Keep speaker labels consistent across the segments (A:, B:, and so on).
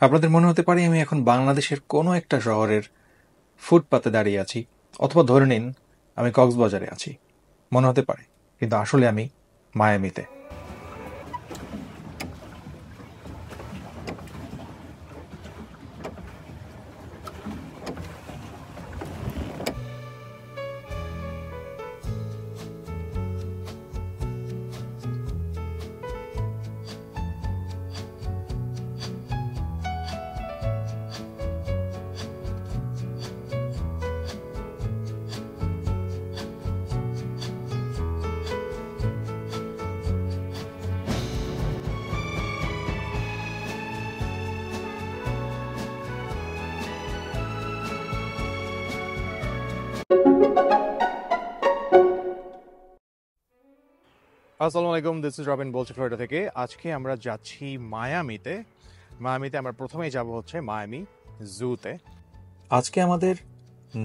A: আপনাদের মনে হতে পারে আমি এখন বাংলাদেশের কোনো একটা শহরের ফুটপাতে দাঁড়িয়ে আছি, অথবা ধরে নিন আমি কক্সবাজারে আছি। মনে হতে পারে, কিন্তু আসলে আমি মায়ামিতে। আসসালামু আলাইকুম, দিস ইজ রবিন, বলছি ফ্লোরিডা থেকে। আজকে আমরা যাচ্ছি মায়ামিতে। মায়ামিতে আমরা প্রথমেই যাব হচ্ছে মায়ামি জুতে। আজকে আমাদের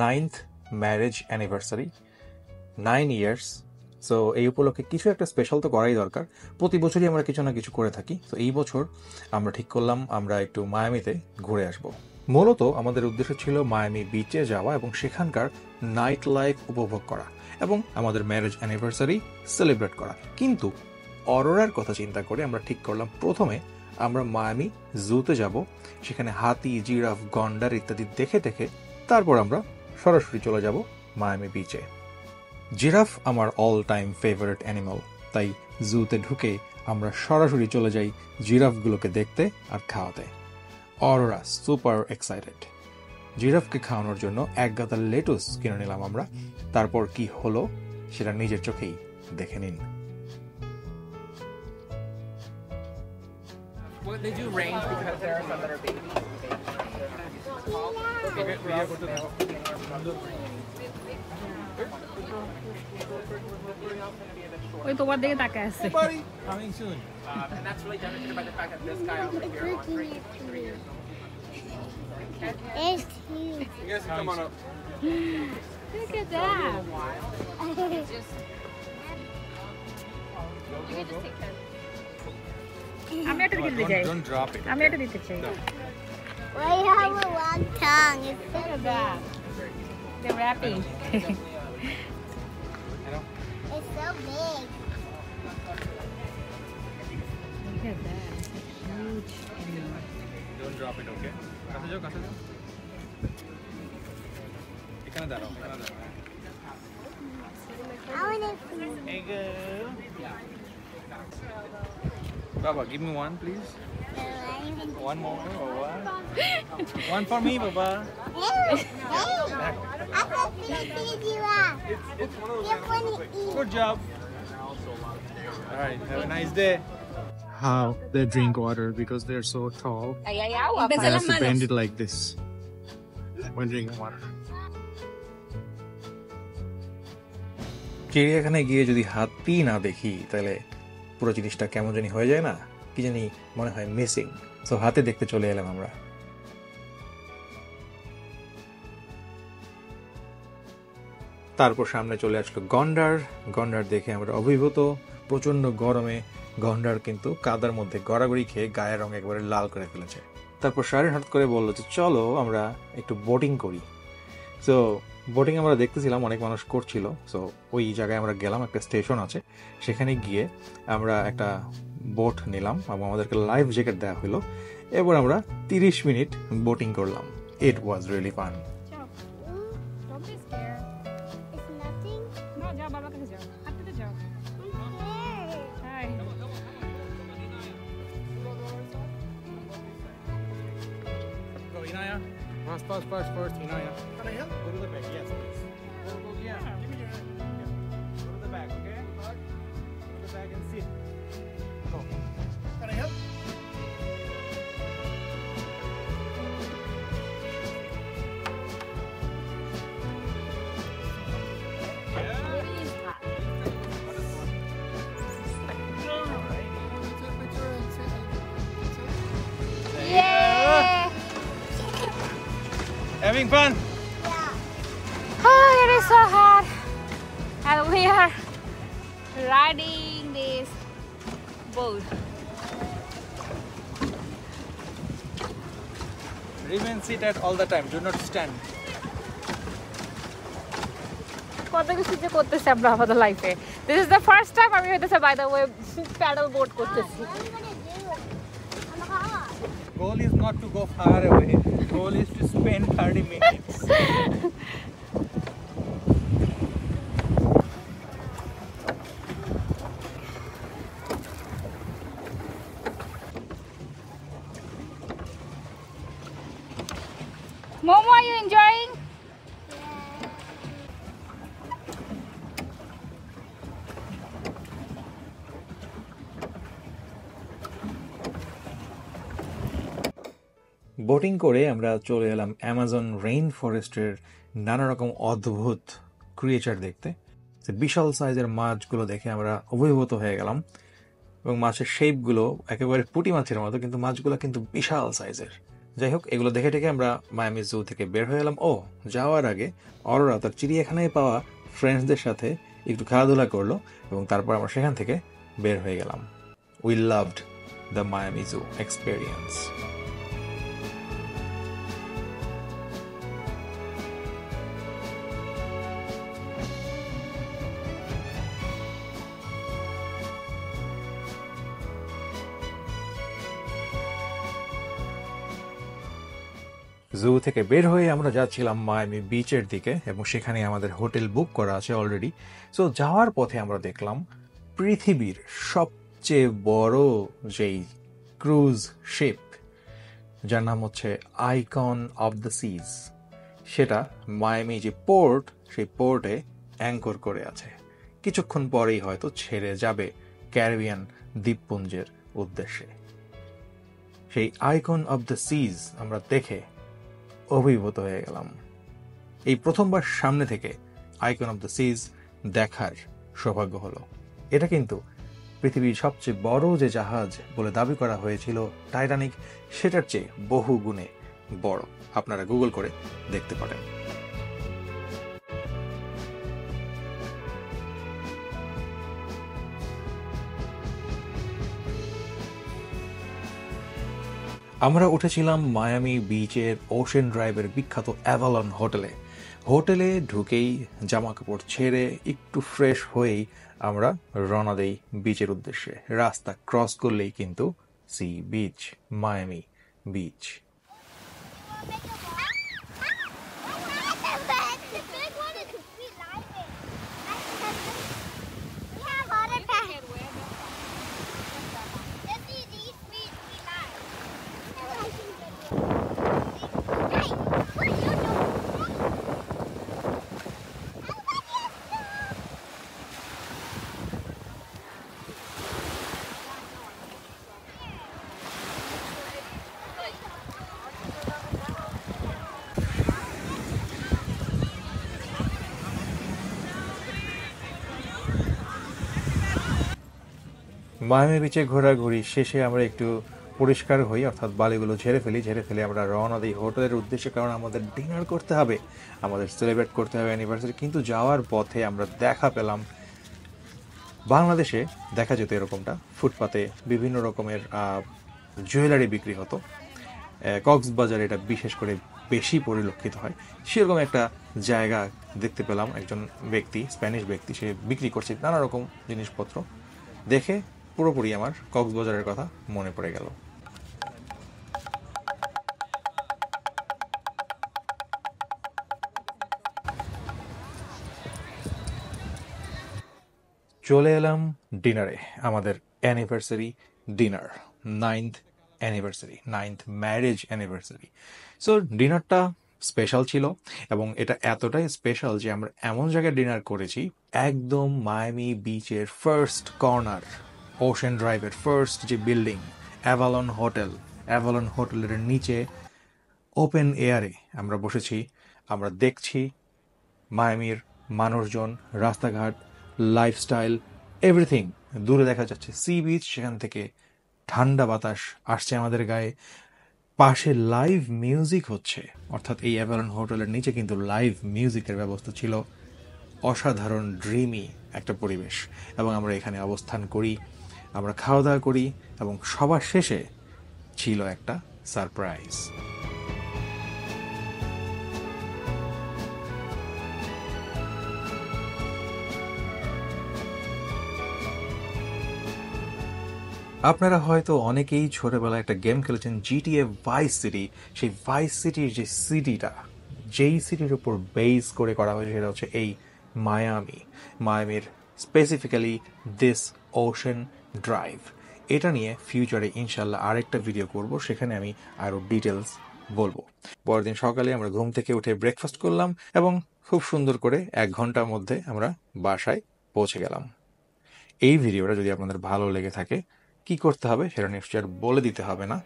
A: 9th marriage anniversary, 9 years. So এই উপলক্ষে কিছু একটা স্পেশাল তো করাই দরকার। প্রতি বছরই আমরা কিছু না কিছু করে থাকি। তো এই বছর আমরা ঠিক করলাম আমরা একটু মায়ামিতে ঘুরে আসব। মূলত আমাদের উদ্দেশ্য ছিল মায়ামি বিচে যাওয়া এবং সেখানকার নাইট লাইফ উপভোগ করা এবং আমাদের ম্যারেজ অ্যানিভার্সারি সেলিব্রেট করা। কিন্তু অরোরার কথা চিন্তা করে আমরা ঠিক করলাম প্রথমে আমরা মায়ামি জুতে যাব, সেখানে হাতি, জিরাফ, গন্ডার ইত্যাদি দেখে দেখে তারপর আমরা সরাসরি চলে যাব মায়ামি বিচে। জিরাফ আমার অল টাইম ফেভারিট অ্যানিমাল, তাই জুতে ঢুকে আমরা সরাসরি চলে যাই জিরাফগুলোকে দেখতে আর খাওয়াতে। Arora super excited. জিরাফকে খাওয়ানোর জন্য এক গাদা লেটুস কিনে নিলাম আমরা। তারপর কি হলো সেটা নিজের চোখেই দেখে নিন।
B: Well, they do range because there are some that are babies.
C: ওই তোমার দিকে তাকায় আছে।
B: Coming soon. And that's really demonstrated by the fact that this guy over here on 3 years old.
D: It's cute.
B: You guys come on up.
C: Look at that.
D: It's just.
B: You can just take 10.
C: আমি একটা দিতে চাই।
B: Don't drop it.
C: আমি একটা দিতে চাই।
D: Why you have a long tongue? It's
C: Look at that. They're wrapping.
D: it's so big.
C: Look at that. It's a huge animal.
B: Don't drop it, okay? কাছে যাও, কাছে যাও। এখানে দাঁড়াও, এখানে দাঁড়াও।
D: I want to see.
B: Hey, girl. Baba, give me one, please. One more, Baba. One for me, Baba. Good job. All right, have a nice day. How they drink water because they're so tall.
C: Ay, ay, agua.
B: They have to bend it like this when drinking water.
A: চিড়িয়াখানায় গিয়ে যদি হাতি না দেখি তাহলে পুরো জিনিসটা কেমন জানি হয়ে যায় না, কি জানি মনে হয় মিসিং। সো হাতে দেখতে চলে এলাম আমরা। তারপর সামনে চলে আসলো গন্ডার। গন্ডার দেখে আমরা অভিভূত। প্রচন্ড গরমে গন্ডার কিন্তু কাদার মধ্যে গড়াগড়ি খেয়ে গায়ের রং একবারে লাল করে ফেলেছে। তারপর শারিন হঠাৎ করে বললো যে চলো আমরা একটু বোটিং করি। সো বোটিং আমরা দেখতেছিলাম, অনেক মানুষ করছিল। সো ওই জায়গায় আমরা গেলাম, একটা স্টেশন আছে, সেখানে গিয়ে আমরা একটা বোট নিলাম এবং আমাদেরকে লাইফ জ্যাকেট দেওয়া হলো। এবার আমরা 30 মিনিট বোটিং করলাম। It was really fun.
C: Don't be scared.
D: It's nothing.
C: No, যাও বাবার কাছে যাও। হাঁটতে যাও। Hi.
B: Go, Inaya. First, Inaya. Can I help? Go to the back, yes, please. Go, yeah. Give me your hand. Yeah. Go to the back, okay? Go to the back and sit. Go. Can I help?
D: Yeah.
B: Having fun?
C: Oh, it is so hot. And we are riding this boat.
B: Remain seated all the time. Do not stand.
C: কত কিছু যে করতেছি আমরা আমাদের লাইফে। This is the first time আমি হইতেছে by the way paddle boat করতেছি।
D: What are you gonna do? I'm hot.
B: Goal is not to go far away. Goal is to spend 30 minutes.
C: Momo, are you enjoying?
A: Boating করে আমরা চলে এলাম Amazon rain ফরেস্টের নানা রকম অদ্ভুত creature দেখতে। যে বিশাল সাইজের মাছগুলো দেখে আমরা অভিভূত হয়ে গেলাম, এবং মাছের শেপগুলো একেবারে পুঁটি মাছের মতো, কিন্তু মাছগুলো কিন্তু বিশাল সাইজের। যাই হোক, এগুলো দেখে টেকে আমরা মায়ামি জু থেকে বের হয়ে এলাম। যাওয়ার আগে অরোরা তার চিড়িয়াখানায় পাওয়া ফ্রেন্ডসদের সাথে একটু খেলাধুলা করলো, এবং তারপর আমরা সেখান থেকে বের হয়ে গেলাম। We loved the Miami zoo experience. Zoo থেকে বের হয়ে আমরা যাচ্ছিলাম মায়ামি বিচের দিকে, এবং সেখানে আমাদের হোটেল বুক করা আছে অলরেডি। সো যাওয়ার পথে আমরা দেখলাম পৃথিবীর সবচেয়ে বড় যেই ক্রুজ শিপ, যার নাম হচ্ছে আইকন অফ দ্য সিজ, সেটা মায়ামি যে পোর্ট, সেই পোর্টে অ্যাঙ্কর করে আছে। কিছুক্ষণ পরেই হয়তো ছেড়ে যাবে ক্যারিবিয়ান দ্বীপপুঞ্জের উদ্দেশ্যে। সেই আইকন অফ দ্য সিজ আমরা দেখে অভিভূত হয়ে গেলাম। এই প্রথমবার সামনে থেকে আইকন অফ দ্য সিজ দেখার সৌভাগ্য হলো। এটা কিন্তু পৃথিবীর সবচেয়ে বড় যে জাহাজ বলে দাবি করা হয়েছিল টাইটানিক, সেটার চেয়ে বহু গুণে বড়। আপনারা গুগল করে দেখতে পারেন। আমরা উঠেছিলাম মায়ামি বিচের ওশেন ড্রাইভের বিখ্যাত অ্যাভালন হোটেলে। হোটেলে ঢুকেই জামা কাপড় ছেড়ে একটু ফ্রেশ হয়েই আমরা রওনা দেই বিচের উদ্দেশ্যে। রাস্তা ক্রস করলেই কিন্তু sea beach, Miami beach.
D: The big one is we live it. We have water pack. Let's see these we live. Hey, what are you doing?
A: Miami বিচে ঘোরাঘুরি শেষে আমরা একটু পরিষ্কার হই, অর্থাৎ বালিগুলো ঝেড়ে ফেলে আমরা রওনা দিই হোটেলের উদ্দেশ্যে। কারণ আমাদের ডিনার করতে হবে, আমাদের সেলিব্রেট করতে হবে অ্যানিভার্সারি। কিন্তু যাওয়ার পথে আমরা দেখা পেলাম, বাংলাদেশে দেখা যেত এরকমটা, ফুটপাতে বিভিন্ন রকমের জুয়েলারি বিক্রি হতো। কক্সবাজারে এটা বিশেষ করে বেশি পরিলক্ষিত হয়। সেরকম একটা জায়গা দেখতে পেলাম, একজন ব্যক্তি, স্প্যানিশ ব্যক্তি, সে বিক্রি করছে নানা রকম জিনিসপত্র। দেখে পুরোপুরি আমার কক্সবাজারের কথা মনে পড়ে গেল। চলে এলাম ডিনারে, আমাদের anniversary dinner, 9th anniversary, 9th marriage anniversary. So ডিনারটা স্পেশাল ছিল, এবং এটা এতটাই স্পেশাল যে আমরা এমন জায়গায় ডিনার করেছি, একদম মায়ামি বিচের ফার্স্ট কর্নার, ওশেন ড্রাইভের ফার্স্ট যে বিল্ডিং অ্যাভালন হোটেল, অ্যাভালন হোটেলের নিচে ওপেন এয়ারে আমরা বসেছি। আমরা দেখছি মায়ামির মানুষজন, রাস্তাঘাট, লাইফস্টাইল, এভরিথিং। দূরে দেখা যাচ্ছে সি বিচ, সেখান থেকে ঠান্ডা বাতাস আসছে আমাদের গায়ে। পাশে লাইভ মিউজিক হচ্ছে, অর্থাৎ এই অ্যাভালন হোটেলের নিচে কিন্তু লাইভ মিউজিকের ব্যবস্থা ছিল। অসাধারণ ড্রিমি একটা পরিবেশ, এবং আমরা এখানে অবস্থান করি, আমরা খাওয়া দাওয়া করি, এবং সবার শেষে ছিল একটা সারপ্রাইজ। আপনারা হয়তো অনেকেই ছোটবেলায় একটা গেম খেলেছেন GTA ভাইস সিটি। সেই ভাইস সিটির যে সিটিটা, যেই সিটির উপর বেস করে করা হয়েছে সেটা হচ্ছে এই মায়ামির স্পেসিফিক্যালি দিস ওশেন ড্রাইভ। এটা নিয়ে ফিউচারে ইনশাল্লাহ আরেকটা ভিডিও করব, সেখানে আমি আরও ডিটেলস বলবো। পরের দিন সকালে আমরা ঘুম থেকে উঠে ব্রেকফাস্ট করলাম এবং খুব সুন্দর করে 1 ঘন্টার মধ্যে আমরা বাসায় পৌঁছে গেলাম। এই ভিডিওটা যদি আপনাদের ভালো লেগে থাকে, কি করতে হবে সেটা নিশ্চয়ই আর বলে দিতে হবে না।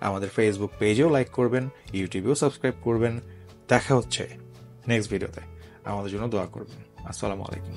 A: আমাদের ফেসবুক পেজেও লাইক করবেন, ইউটিউবেও সাবস্ক্রাইব করবেন। দেখা হচ্ছে নেক্সট ভিডিওতে। আমাদের জন্য দোয়া করবেন। আসসালামু আলাইকুম।